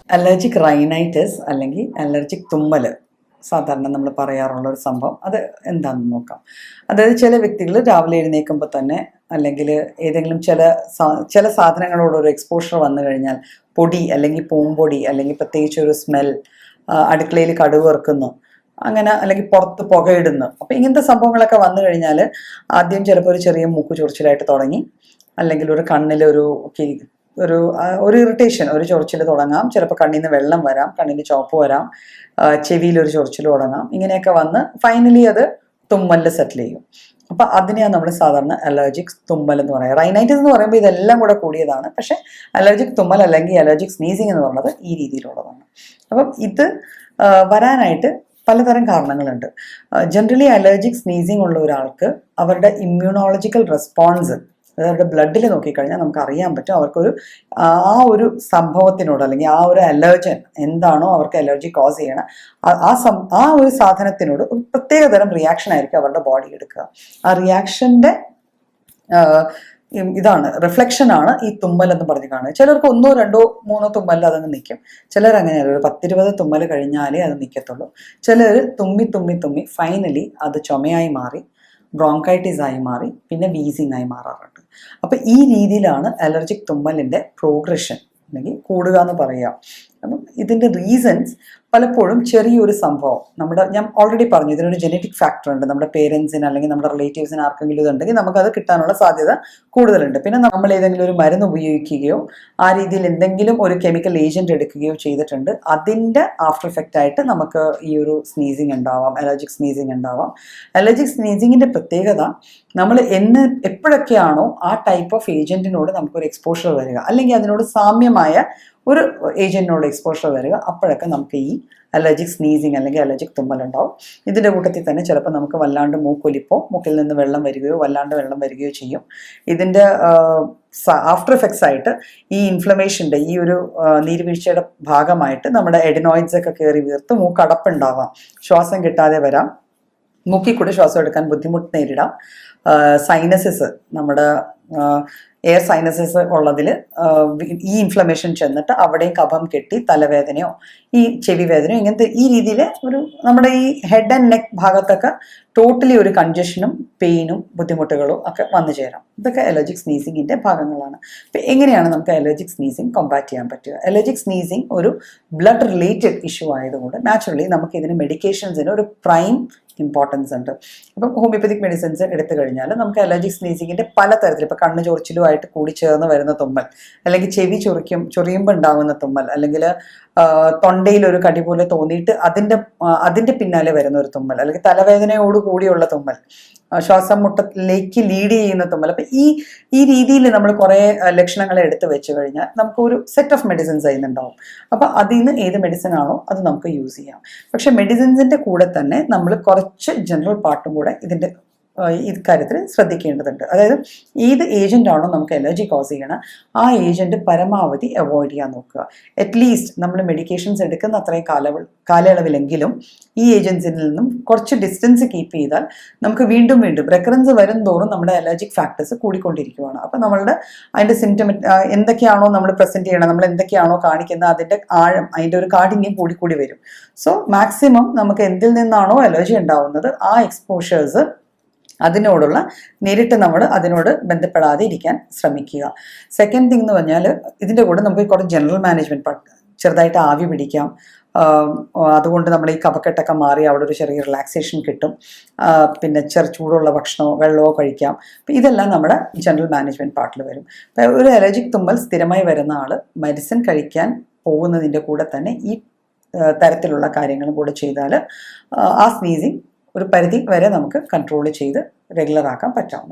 Allergic rhinitis അല്ലെങ്കിൽ allergic തുമ്മൽ സാധാരണ നമ്മൾ പറയാറുള്ള ഒരു സംഭവം, അത് എന്താണെന്ന് നോക്കാം. അതായത് ചില വ്യക്തികൾ രാവിലെ എഴുന്നേൽക്കുമ്പോൾ തന്നെ അല്ലെങ്കിൽ ഏതെങ്കിലും ചില സാധനങ്ങളോട് ഒരു എക്സ്പോഷർ വന്നു കഴിഞ്ഞാൽ, പൊടി അല്ലെങ്കിൽ പൂമ്പൊടി അല്ലെങ്കിൽ പ്രത്യേകിച്ച് ഒരു സ്മെൽ, അടുക്കളയിൽ കടുക് വറുക്കുന്നു, അങ്ങനെ അല്ലെങ്കിൽ പുറത്ത് പുകയിടുന്നു, അപ്പോൾ ഇങ്ങനത്തെ സംഭവങ്ങളൊക്കെ വന്നു കഴിഞ്ഞാൽ ആദ്യം ചിലപ്പോൾ ഒരു ചെറിയ മൂക്ക് ചൊറിച്ചിലായിട്ട് തുടങ്ങി, അല്ലെങ്കിൽ ഒരു കണ്ണിലൊരു ഒരു ഇറിറ്റേഷൻ, ഒരു ചൊറിച്ചിൽ തുടങ്ങാം. ചിലപ്പോൾ കണ്ണിൽ നിന്ന് വെള്ളം വരാം, കണ്ണിന് ചോപ്പ് വരാം, ചെവിയിലൊരു ചൊറിച്ചിൽ തുടങ്ങാം. ഇങ്ങനെയൊക്കെ വന്ന് ഫൈനലി അത് തുമ്മലിൽ സെറ്റിൽ ചെയ്യും. അപ്പം അതിനെയാണ് നമ്മൾ സാധാരണ അലർജിക് തുമ്മൽ എന്ന് പറയുക. റൈനൈറ്റിസ് എന്ന് പറയുമ്പോൾ ഇതെല്ലാം കൂടെ കൂടിയതാണ്. പക്ഷേ അലർജിക് തുമ്മൽ അല്ലെങ്കിൽ അലർജിക് സ്നീസിങ് എന്ന് പറയുന്നത് ഈ രീതിയിലുള്ളതാണ്. അപ്പം ഇത് വരാനായിട്ട് പലതരം കാരണങ്ങളുണ്ട്. ജനറലി അലർജിക് സ്നീസിങ് ഉള്ള ഒരാൾക്ക് അവരുടെ ഇമ്മ്യൂണോളജിക്കൽ റെസ്പോൺസ്, അവരുടെ ബ്ലഡിൽ നോക്കിക്കഴിഞ്ഞാൽ നമുക്ക് അറിയാൻ പറ്റും അവർക്കൊരു ഒരു സംഭവത്തിനോട് അല്ലെങ്കിൽ ആ ഒരു അലർജൻ എന്താണോ അവർക്ക് അലർജി കോസ് ചെയ്യണം, ആ ഒരു സാധനത്തിനോട് ഒരു പ്രത്യേകതരം റിയാക്ഷൻ ആയിരിക്കും അവരുടെ ബോഡി എടുക്കുക. ആ റിയാക്ഷൻ്റെ റിഫ്ലക്ഷനാണ് ഈ തുമ്മൽ എന്ന് പറഞ്ഞ് കാണുക. ചിലർക്ക് 1, 2, 3 തുമ്മൽ അതങ്ങ് നിൽക്കും. ചിലർ അങ്ങനെയല്ല, ഒരു 10-20 തുമ്മൽ കഴിഞ്ഞാലേ അത് നിൽക്കത്തുള്ളൂ. ചിലർ തുമ്മി ഫൈനലി അത് ചുമയായി മാറി, ബ്രോങ്കൈറ്റിസ് ആയി മാറി, പിന്നെ വീസിങ് ആയി മാറാറുണ്ട്. അപ്പം ഈ രീതിയിലാണ് അലർജിക് തുമ്മലിൻ്റെ പ്രോഗ്രഷൻ അല്ലെങ്കിൽ കൂടുക എന്ന് പറയുക. അപ്പം ഇതിൻ്റെ റീസൺസ് പലപ്പോഴും ചെറിയൊരു സംഭവം, ഞാൻ ഓൾറെഡി പറഞ്ഞു ഇതിനൊരു ജനറ്റിക് ഫാക്ടർ ഉണ്ട്. നമ്മുടെ പേരൻസിന് അല്ലെങ്കിൽ നമ്മുടെ റിലേറ്റീവ്സിന് ആർക്കെങ്കിലും ഇതുണ്ടെങ്കിൽ നമുക്കത് കിട്ടാനുള്ള സാധ്യത കൂടുതലുണ്ട്. പിന്നെ നമ്മൾ ഏതെങ്കിലും ഒരു മരുന്ന് ഉപയോഗിക്കുകയോ ആ രീതിയിൽ എന്തെങ്കിലും ഒരു കെമിക്കൽ ഏജൻറ്റ് എടുക്കുകയോ ചെയ്തിട്ടുണ്ട്, അതിൻ്റെ ആഫ്റ്റർ എഫക്റ്റ് ആയിട്ട് നമുക്ക് ഈ ഒരു സ്നീസിങ് ഉണ്ടാവാം, അലർജിക് സ്നീസിങ് ഉണ്ടാവാം. അലർജിക് സ്നീസിങ്ങിൻ്റെ പ്രത്യേകത, നമ്മൾ എപ്പോഴൊക്കെയാണോ ആ ടൈപ്പ് ഓഫ് ഏജൻറ്റിനോട് നമുക്കൊരു എക്സ്പോഷർ വരിക, അല്ലെങ്കിൽ അതിനോട് സാമ്യമായ ഒരു ഏജൻറ്റിനോട് എക്സ്പോഷർ വരിക, അപ്പോഴൊക്കെ നമുക്ക് ഈ അലർജിക് സ്നീസിങ് അല്ലെങ്കിൽ അലർജിക് തുമ്മലുണ്ടാവും. ഇതിൻ്റെ കൂട്ടത്തിൽ തന്നെ ചിലപ്പോൾ നമുക്ക് വല്ലാണ്ട് മൂക്കൊലിപ്പോ, മൂക്കിൽ നിന്ന് വെള്ളം വരികയോ വല്ലാണ്ട് വെള്ളം വരികയോ ചെയ്യും. ഇതിൻ്റെ ആഫ്റ്റർ എഫക്ട്സ് ആയിട്ട് ഈ ഇൻഫ്ലമേഷൻ്റെ ഈ ഒരു നീർവീഴ്ചയുടെ ഭാഗമായിട്ട് നമ്മുടെ എഡിനോയിഡ്സ് ഒക്കെ കയറി വീർത്ത് മൂക്കടപ്പുണ്ടാവാം, ശ്വാസം കിട്ടാതെ വരാം, മൂക്കിൽ കൂടെ ശ്വാസം എടുക്കാൻ ബുദ്ധിമുട്ട് നേരിടാം. സൈനസസ്, നമ്മുടെ എയർ സൈനസസ് ഉള്ളതിൽ ഈ ഇൻഫ്ലമേഷൻ ചെന്നിട്ട് അവിടെയും കഫം കെട്ടി തലവേദനയോ ഈ ചെവി വേദനയോ ഇങ്ങനത്തെ ഈ രീതിയിൽ നമ്മുടെ ഈ ഹെഡ് ആൻഡ് നെക്ക് ഭാഗത്തൊക്കെ ടോട്ടലി ഒരു കൺജഷനും പെയിനും ബുദ്ധിമുട്ടുകളും ഒക്കെ വന്നു ചേരാം. ഇതൊക്കെ അലർജിക് സ്നീസിങ്ങിൻ്റെ ഭാഗങ്ങളാണ്. അപ്പം എങ്ങനെയാണ് നമുക്ക് അലർജിക് സ്നീസിങ് കോമ്പാറ്റ് ചെയ്യാൻ പറ്റുക? അലർജിക് സ്നീസിങ് ഒരു ബ്ലഡ് റിലേറ്റഡ് ഇഷ്യൂ ആയതുകൊണ്ട് നാച്ചുറലി നമുക്ക് ഇതിന് മെഡിക്കേഷൻസിന് ഒരു പ്രൈം ഇമ്പോർട്ടൻസ് ഉണ്ട്. അപ്പം ഹോമിയോപ്പതിക് മെഡിസിൻസ് എടുത്തു കഴിഞ്ഞാൽ നമുക്ക് അലർജിക് സ്നീസിങ്ങിൻ്റെ പലതരത്തിൽ, ഇപ്പോൾ കണ്ണ് ചൊറിച്ചിലുമായിട്ട് കൂടി ചേർന്ന് വരുന്ന തുമ്മൽ, അല്ലെങ്കിൽ ചെവി ചൊറിയുമ്പോൾ ഉണ്ടാകുന്ന തുമ്മൽ, അല്ലെങ്കിൽ തൊണ്ടയിൽ ഒരു കടി പോലെ തോന്നിയിട്ട് അതിൻ്റെ പിന്നാലെ വരുന്ന ഒരു തുമ്മൽ, അല്ലെങ്കിൽ തലവേദനയോട് കൂടിയുള്ള തുമ്മൽ, ശ്വാസം മുട്ടലിലേക്ക് ലീഡ് ചെയ്യുന്ന തുമ്മൽ. അപ്പം ഈ രീതിയിൽ നമ്മൾ കുറേ ലക്ഷണങ്ങളെ എടുത്ത് വെച്ച് കഴിഞ്ഞാൽ നമുക്ക് ഒരു സെറ്റ് ഓഫ് മെഡിസിൻസ് അതിനുണ്ടാവും. അപ്പം അതിൽ നിന്ന് ഏത് മെഡിസിൻ ആണോ അത് നമുക്ക് യൂസ് ചെയ്യാം. പക്ഷെ മെഡിസിൻസിൻ്റെ കൂടെ തന്നെ നമ്മൾ കുറച്ച് ജനറൽ പാർട്ടും കൂടെ ഇതിൻ്റെ ഇക്കാര്യത്തിൽ ശ്രദ്ധിക്കേണ്ടതുണ്ട്. അതായത് ഏത് ഏജൻ്റ് ആണോ നമുക്ക് അലർജി കോസ് ചെയ്യണം ആ ഏജൻറ്റ് പരമാവധി അവോയ്ഡ് ചെയ്യാൻ നോക്കുക. അറ്റ്ലീസ്റ്റ് നമ്മൾ മെഡിക്കേഷൻസ് എടുക്കുന്ന അത്രയും കാലയളവിലെങ്കിലും ഈ ഏജൻസിൽ നിന്നും കുറച്ച് ഡിസ്റ്റൻസ് കീപ്പ് ചെയ്താൽ നമുക്ക് വീണ്ടും റെക്കറൻസ് വരും തോറും നമ്മുടെ അലർജിക് ഫാക്ടേഴ്സ് കൂടിക്കൊണ്ടിരിക്കുകയാണ്. അപ്പം അതിൻ്റെ സിംറ്റം എന്തൊക്കെയാണോ നമ്മൾ പ്രസൻറ്റ് ചെയ്യണം, നമ്മൾ എന്തൊക്കെയാണോ കാണിക്കുന്നത് അതിൻ്റെ ആഴം, അതിൻ്റെ ഒരു കാഠിന്യം കൂടി വരും. സോ മാക്സിമം നമുക്ക് എന്തിൽ നിന്നാണോ അലർജി ഉണ്ടാവുന്നത് ആ എക്സ്പോഷേഴ്സ് അതിനോടുള്ള നേരിട്ട് നമ്മൾ അതിനോട് ബന്ധപ്പെടാതെ ഇരിക്കാൻ ശ്രമിക്കുക. സെക്കൻഡ് തിങ് എന്ന് പറഞ്ഞാൽ ഇതിൻ്റെ കൂടെ നമുക്ക് കുറച്ച് ജനറൽ മാനേജ്മെൻറ്റ്, ചെറുതായിട്ട് ആവി പിടിക്കാം. അതുകൊണ്ട് നമ്മുടെ ഈ കഫക്കെട്ടൊക്കെ മാറി അവിടെ ഒരു ചെറിയ റിലാക്സേഷൻ കിട്ടും. പിന്നെ ചൂടുള്ള ഭക്ഷണമോ വെള്ളമോ കഴിക്കാം. അപ്പം ഇതെല്ലാം നമ്മുടെ ജനറൽ മാനേജ്മെൻറ്റ് പാർട്ടിൽ വരും. അപ്പം ഒരു അലർജിക് തുമ്മൽ സ്ഥിരമായി വരുന്ന ആൾ മെഡിസിൻ കഴിക്കാൻ പോകുന്നതിൻ്റെ കൂടെ തന്നെ ഈ തരത്തിലുള്ള കാര്യങ്ങളും കൂടെ ചെയ്താൽ ആ സ്നീസിങ് ഒരു പരിധി വരെ നമുക്ക് കൺട്രോൾ ചെയ്ത് റെഗുലർ ആക്കാൻ പറ്റാവുന്നതാണ്.